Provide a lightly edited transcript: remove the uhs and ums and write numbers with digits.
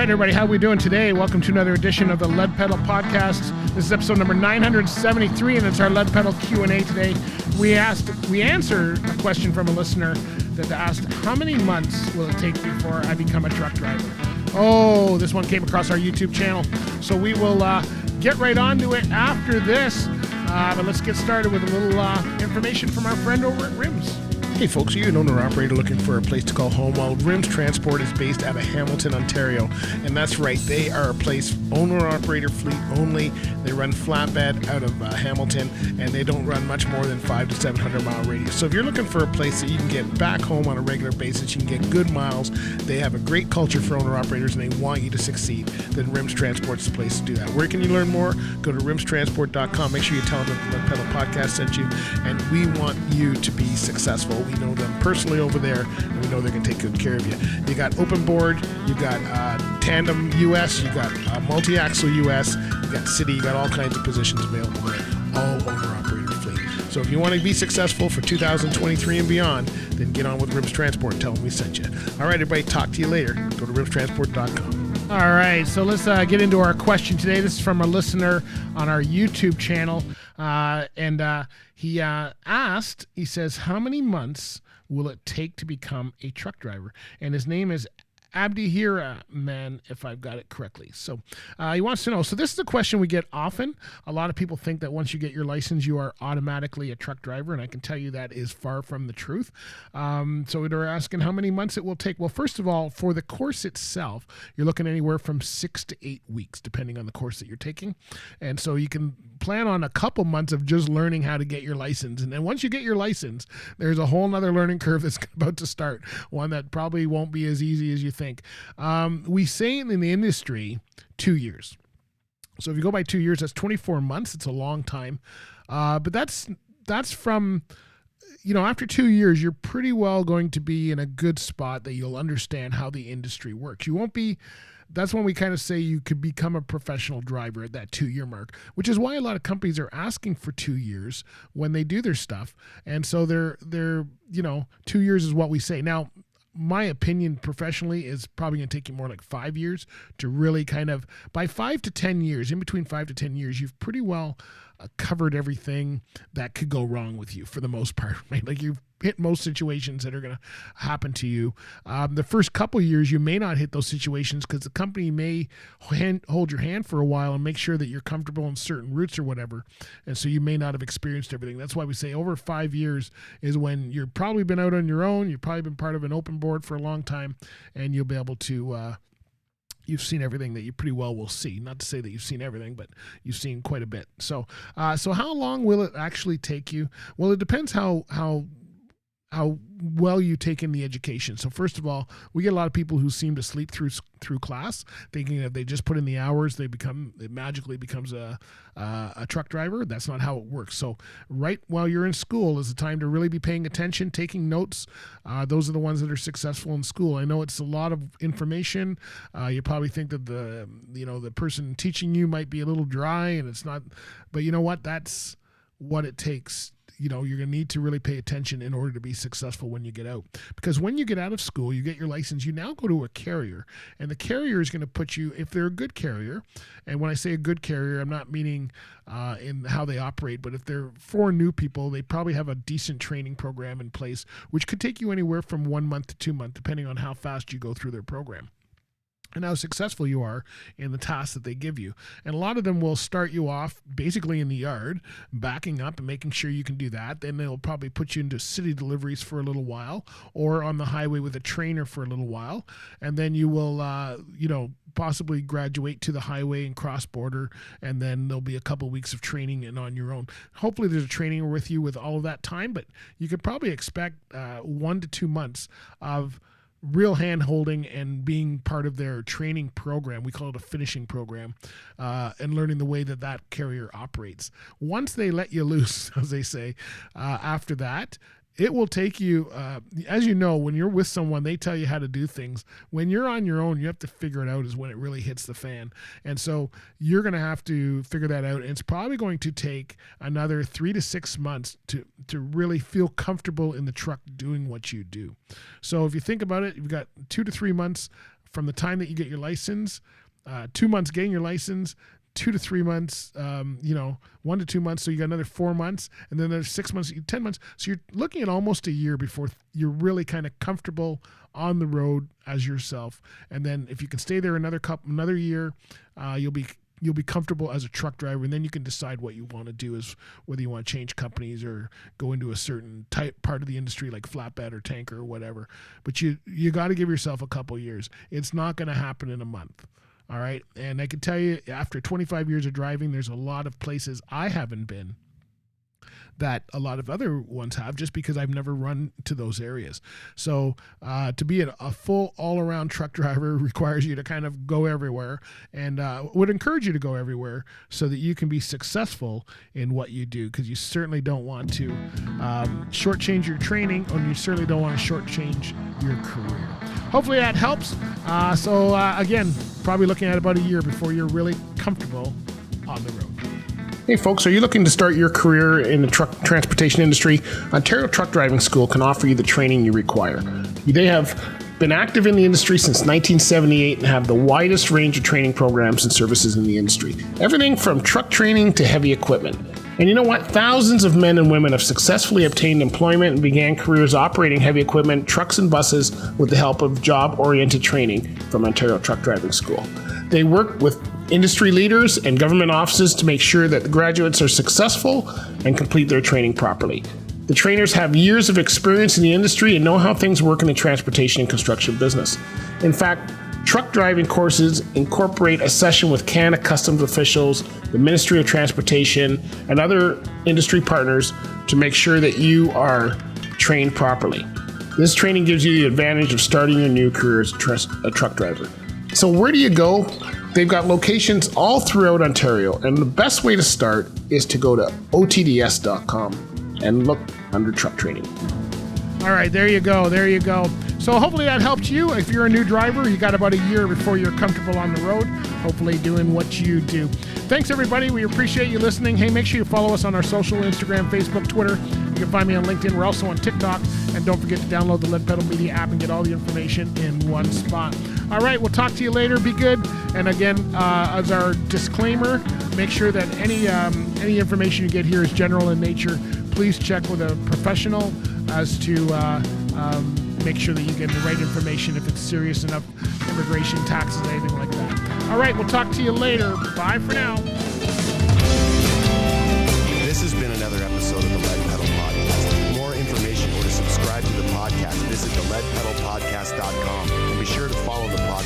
right, everybody, how are we doing today? Welcome to another edition of the Lead Pedal Podcast. This is episode number 973, and it's our Lead Pedal Q&A today. We answered a question from a listener that asked, how many months will it take before I become a truck driver? Oh, this one came across our YouTube channel, so we will get right on to it after this. But let's get started with a little information from our friend over at RIMS. Hey folks, are you an owner-operator looking for a place to call home? Well, RIMS Transport is based out of Hamilton, Ontario, and that's right, they are a place, owner-operator fleet only. They run flatbed out of Hamilton, and they don't run much more than 500 to 700 mile radius. So if you're looking for a place that you can get back home on a regular basis, you can get good miles, they have a great culture for owner-operators, and they want you to succeed, then RIMS Transport's the place to do that. Where can you learn more? Go to rimstransport.com. Make sure you tell them that the Lead Pedal Podcast sent you, and we want you to be successful. We know them personally over there, and we know they can take good care of you. You got open board, you got tandem US, you got multi-axle US, you got city, you got all kinds of positions available there, all owner-operator fleet. So if you want to be successful for 2023 and beyond, then get on with RIMS Transport and tell them we sent you. All right, everybody, talk to you later. Go to rimstransport.com. All right, so let's get into our question today. This is from a listener on our YouTube channel, and he asked, he says, how many months will it take to become a truck driver? And his name is Abdihira Man, if I've got it correctly. So he wants to know, so this is a question we get often. A lot of people think that once you get your license, you are automatically a truck driver, and I can tell you that is far from the truth. So they're asking how many months it will take. Well, first of all, for the course itself, you're looking anywhere from 6 to 8 weeks, depending on the course that you're taking. And so you can plan on a couple months of just learning how to get your license. And then once you get your license, there's a whole nother learning curve that's about to start, one that probably won't be as easy as you think. We say in the industry 2 years. So if you go by 2 years, that's 24 months. It's a long time. But that's from, after 2 years, you're pretty well going to be in a good spot that you'll understand how the industry works. You won't be. That's when we kind of say you could become a professional driver at that 2 year mark, which is why a lot of companies are asking for 2 years when they do their stuff. And so they're 2 years is what we say. Now, my opinion professionally is probably going to take you more like 5 years to really kind of, by 5 to 10 years, in between 5 to 10 years, you've pretty well covered everything that could go wrong with you for the most part, right? Like you've hit most situations that are going to happen to you. The first couple of years, you may not hit those situations because the company may hold your hand for a while and make sure that you're comfortable in certain routes or whatever. And so you may not have experienced everything. That's why we say over 5 years is when you've probably been out on your own. You've probably been part of an open board for a long time, and you'll be able to, you've seen everything that you pretty well will see. Not to say that you've seen everything, but you've seen quite a bit. So how long will it actually take you? Well, it depends how well you take in the education. So first of all, we get a lot of people who seem to sleep through class, thinking that they just put in the hours, it magically becomes a truck driver. That's not how it works. So right while you're in school is the time to really be paying attention, taking notes. Those are the ones that are successful in school. I know it's a lot of information. You probably think that the person teaching you might be a little dry, and it's not, but you know what? That's what it takes. You're going to need to really pay attention in order to be successful when you get out. Because when you get out of school, you get your license, you now go to a carrier, and the carrier is going to put you, if they're a good carrier, and when I say a good carrier, I'm not meaning in how they operate, but if they're for new people, they probably have a decent training program in place, which could take you anywhere from 1 month to 2 months, depending on how fast you go through their program and how successful you are in the tasks that they give you. And a lot of them will start you off basically in the yard, backing up and making sure you can do that. Then they'll probably put you into city deliveries for a little while, or on the highway with a trainer for a little while. And then you will, possibly graduate to the highway and cross border. And then there'll be a couple weeks of training and on your own. Hopefully there's a trainer with you with all of that time, but you could probably expect 1 to 2 months of real hand holding and being part of their training program. We call it a finishing program, and learning the way that carrier operates. Once they let you loose, as they say, after that, it will take you, as you know, when you're with someone, they tell you how to do things. When you're on your own, you have to figure it out is when it really hits the fan. And so you're going to have to figure that out. And it's probably going to take another 3 to 6 months to really feel comfortable in the truck doing what you do. So if you think about it, you've got 2 to 3 months from the time that you get your license, 2 months getting your license, 2 to 3 months, 1 to 2 months. So you got another 4 months, and then there's 6 months, 10 months. So you're looking at almost a year before you're really kind of comfortable on the road as yourself. And then if you can stay there another year, you'll be comfortable as a truck driver, and then you can decide what you want to do, is whether you want to change companies or go into a certain type part of the industry like flatbed or tanker or whatever. But you got to give yourself a couple years. It's not going to happen in a month. All right. And I can tell you, after 25 years of driving, there's a lot of places I haven't been that a lot of other ones have, just because I've never run to those areas. So to be a full all-around truck driver requires you to kind of go everywhere, and would encourage you to go everywhere so that you can be successful in what you do, because you certainly don't want to shortchange your training, and you certainly don't want to shortchange your career. Hopefully that helps. Again, probably looking at about a year before you're really comfortable on the road. Hey folks, are you looking to start your career in the truck transportation industry? Ontario Truck Driving School can offer you the training you require. They have been active in the industry since 1978 and have the widest range of training programs and services in the industry. Everything from truck training to heavy equipment. And you know what? Thousands of men and women have successfully obtained employment and began careers operating heavy equipment, trucks and buses with the help of job-oriented training from Ontario Truck Driving School. They work with industry leaders and government offices to make sure that the graduates are successful and complete their training properly. The trainers have years of experience in the industry and know how things work in the transportation and construction business. In fact, truck driving courses incorporate a session with Canada Customs officials, the Ministry of Transportation, and other industry partners to make sure that you are trained properly. This training gives you the advantage of starting your new career as a truck driver. So where do you go? They've got locations all throughout Ontario, and the best way to start is to go to otds.com and look under truck training. All right, there you go. So hopefully that helped you. If you're a new driver, you got about a year before you're comfortable on the road, hopefully doing what you do. Thanks, everybody. We appreciate you listening. Hey, make sure you follow us on our social, Instagram, Facebook, Twitter. You can find me on LinkedIn. We're also on TikTok. And don't forget to download the Lead Pedal Media app and get all the information in one spot. All right, we'll talk to you later. Be good. And again, as our disclaimer, make sure that any information you get here is general in nature. Please check with a professional as to make sure that you get the right information if it's serious enough, immigration, taxes, anything like that. All right, we'll talk to you later. Bye for now. This has been another episode of the Lead Pedal Podcast. For more information or to subscribe to the podcast, visit theleadpedalpodcast.com and be sure to follow the podcast